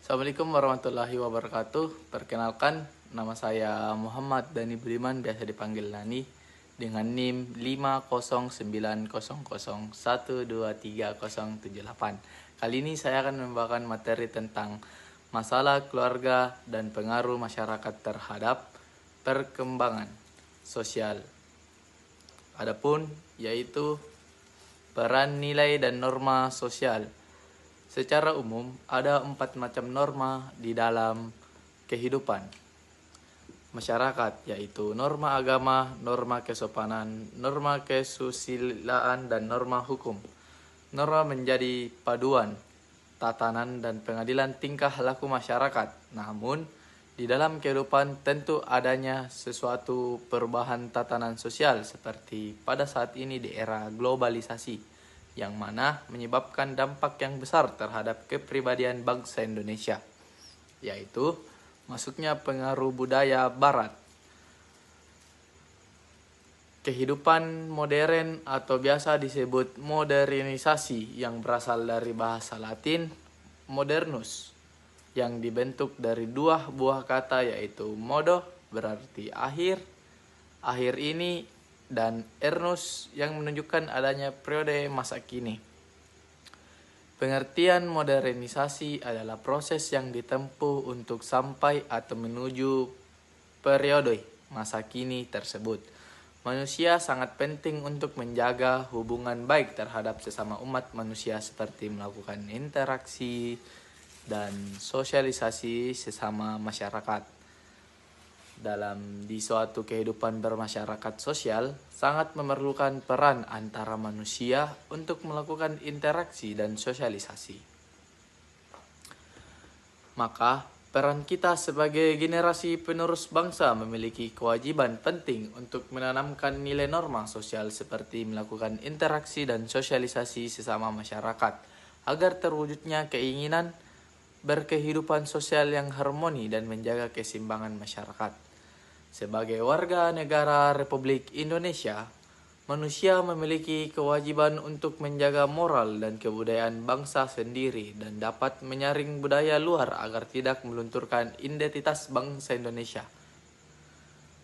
Assalamualaikum warahmatullahi wabarakatuh. Perkenalkan, nama saya Muhammad Dani Budiman, biasa dipanggil Nani, dengan NIM 50900123078. Kali ini saya akan membawakan materi tentang masalah keluarga dan pengaruh masyarakat terhadap perkembangan sosial. Adapun yaitu peran nilai dan norma sosial. Secara umum, ada 4 macam norma di dalam kehidupan masyarakat, yaitu norma agama, norma kesopanan, norma kesusilaan, dan norma hukum. Norma menjadi paduan, tatanan, dan pengadilan tingkah laku masyarakat. Namun, di dalam kehidupan tentu adanya sesuatu perubahan tatanan sosial seperti pada saat ini di era globalisasi, yang mana menyebabkan dampak yang besar terhadap kepribadian bangsa Indonesia, yaitu masuknya pengaruh budaya barat. Kehidupan modern atau biasa disebut modernisasi yang berasal dari bahasa Latin modernus, yang dibentuk dari dua buah kata, yaitu modo berarti akhir ini, dan ernus yang menunjukkan adanya periode masa kini. Pengertian modernisasi adalah proses yang ditempuh untuk sampai atau menuju periode masa kini tersebut. Manusia sangat penting untuk menjaga hubungan baik terhadap sesama umat manusia, seperti melakukan interaksi dan sosialisasi sesama masyarakat. Di suatu kehidupan bermasyarakat sosial, sangat memerlukan peran antara manusia untuk melakukan interaksi dan sosialisasi. Maka, peran kita sebagai generasi penerus bangsa memiliki kewajiban penting untuk menanamkan nilai norma sosial seperti melakukan interaksi dan sosialisasi sesama masyarakat, agar terwujudnya keinginan berkehidupan sosial yang harmoni dan menjaga keseimbangan masyarakat. Sebagai warga negara Republik Indonesia, manusia memiliki kewajiban untuk menjaga moral dan kebudayaan bangsa sendiri dan dapat menyaring budaya luar agar tidak melunturkan identitas bangsa Indonesia.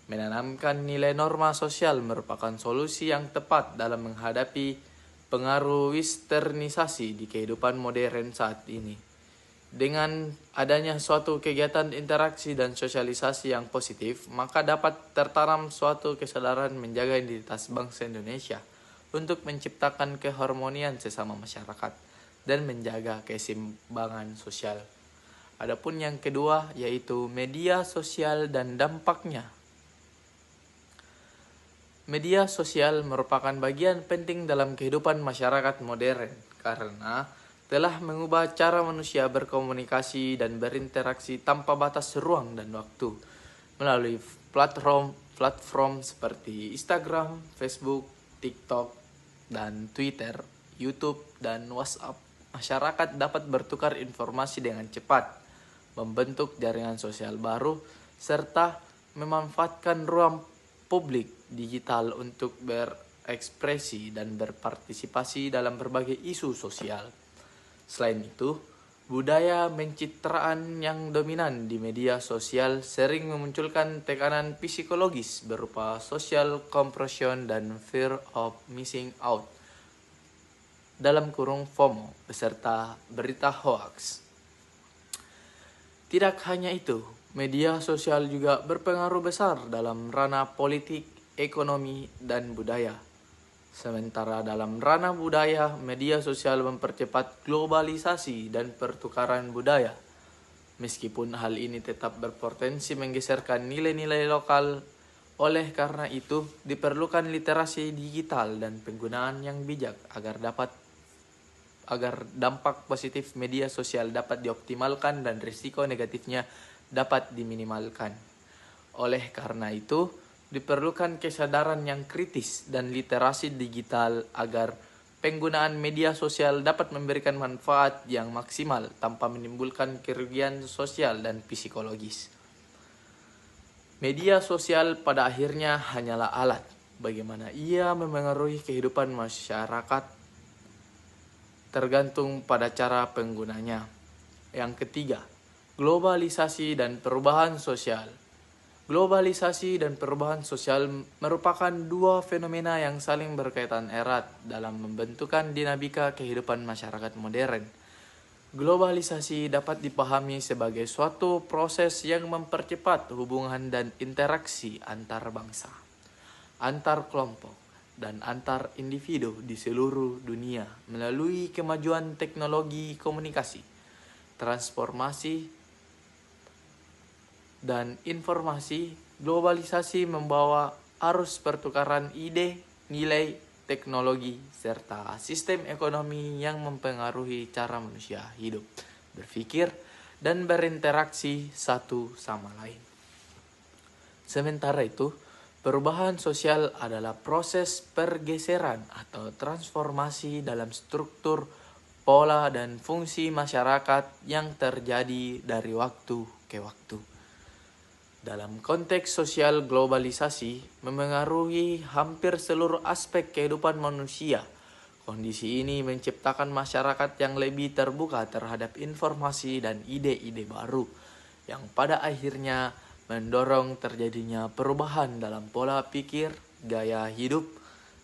Menanamkan nilai norma sosial merupakan solusi yang tepat dalam menghadapi pengaruh westernisasi di kehidupan modern saat ini. Dengan adanya suatu kegiatan interaksi dan sosialisasi yang positif, maka dapat tertanam suatu kesadaran menjaga identitas bangsa Indonesia untuk menciptakan keharmonian sesama masyarakat dan menjaga keseimbangan sosial. Adapun yang kedua yaitu media sosial dan dampaknya. Media sosial merupakan bagian penting dalam kehidupan masyarakat modern karena telah mengubah cara manusia berkomunikasi dan berinteraksi tanpa batas ruang dan waktu melalui platform seperti Instagram, Facebook, TikTok, dan Twitter, YouTube, dan WhatsApp. Masyarakat dapat bertukar informasi dengan cepat, membentuk jaringan sosial baru, serta memanfaatkan ruang publik digital untuk berekspresi dan berpartisipasi dalam berbagai isu sosial. Selain itu, budaya pencitraan yang dominan di media sosial sering memunculkan tekanan psikologis berupa social compression dan fear of missing out (FOMO) beserta berita hoax. Tidak hanya itu, media sosial juga berpengaruh besar dalam ranah politik, ekonomi, dan budaya. Sementara dalam ranah budaya, media sosial mempercepat globalisasi dan pertukaran budaya. Meskipun hal ini tetap berpotensi menggeserkan nilai-nilai lokal, oleh karena itu diperlukan literasi digital dan penggunaan yang bijak agar dampak positif media sosial dapat dioptimalkan dan risiko negatifnya dapat diminimalkan. Oleh karena itu, diperlukan kesadaran yang kritis dan literasi digital agar penggunaan media sosial dapat memberikan manfaat yang maksimal tanpa menimbulkan kerugian sosial dan psikologis. Media sosial pada akhirnya hanyalah alat. Bagaimana ia memengaruhi kehidupan masyarakat tergantung pada cara penggunanya. Yang ketiga, Globalisasi dan perubahan sosial. Globalisasi dan perubahan sosial merupakan dua fenomena yang saling berkaitan erat dalam membentukkan dinamika kehidupan masyarakat modern. Globalisasi dapat dipahami sebagai suatu proses yang mempercepat hubungan dan interaksi antar bangsa, antar kelompok, dan antar individu di seluruh dunia melalui kemajuan teknologi komunikasi, transformasi, dan informasi. Globalisasi membawa arus pertukaran ide, nilai, teknologi, serta sistem ekonomi yang mempengaruhi cara manusia hidup, berpikir, dan berinteraksi satu sama lain. Sementara itu, perubahan sosial adalah proses pergeseran atau transformasi dalam struktur, pola, dan fungsi masyarakat yang terjadi dari waktu ke waktu. Dalam konteks sosial, globalisasi memengaruhi hampir seluruh aspek kehidupan manusia. Kondisi ini menciptakan masyarakat yang lebih terbuka terhadap informasi dan ide-ide baru, yang pada akhirnya mendorong terjadinya perubahan dalam pola pikir, gaya hidup,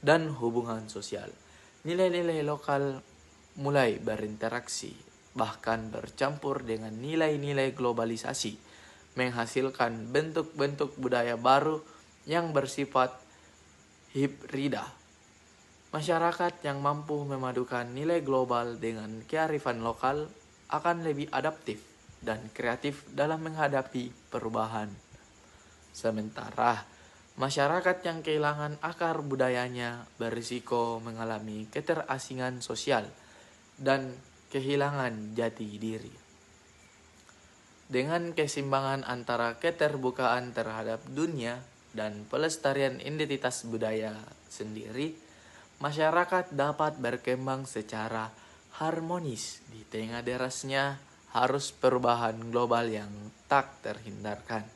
dan hubungan sosial. Nilai-nilai lokal mulai berinteraksi, bahkan bercampur dengan nilai-nilai globalisasi, menghasilkan bentuk-bentuk budaya baru yang bersifat hibrida. Masyarakat yang mampu memadukan nilai global dengan kearifan lokal akan lebih adaptif dan kreatif dalam menghadapi perubahan. Sementara masyarakat yang kehilangan akar budayanya berisiko mengalami keterasingan sosial dan kehilangan jati diri. Dengan keseimbangan antara keterbukaan terhadap dunia dan pelestarian identitas budaya sendiri, masyarakat dapat berkembang secara harmonis di tengah derasnya arus perubahan global yang tak terhindarkan.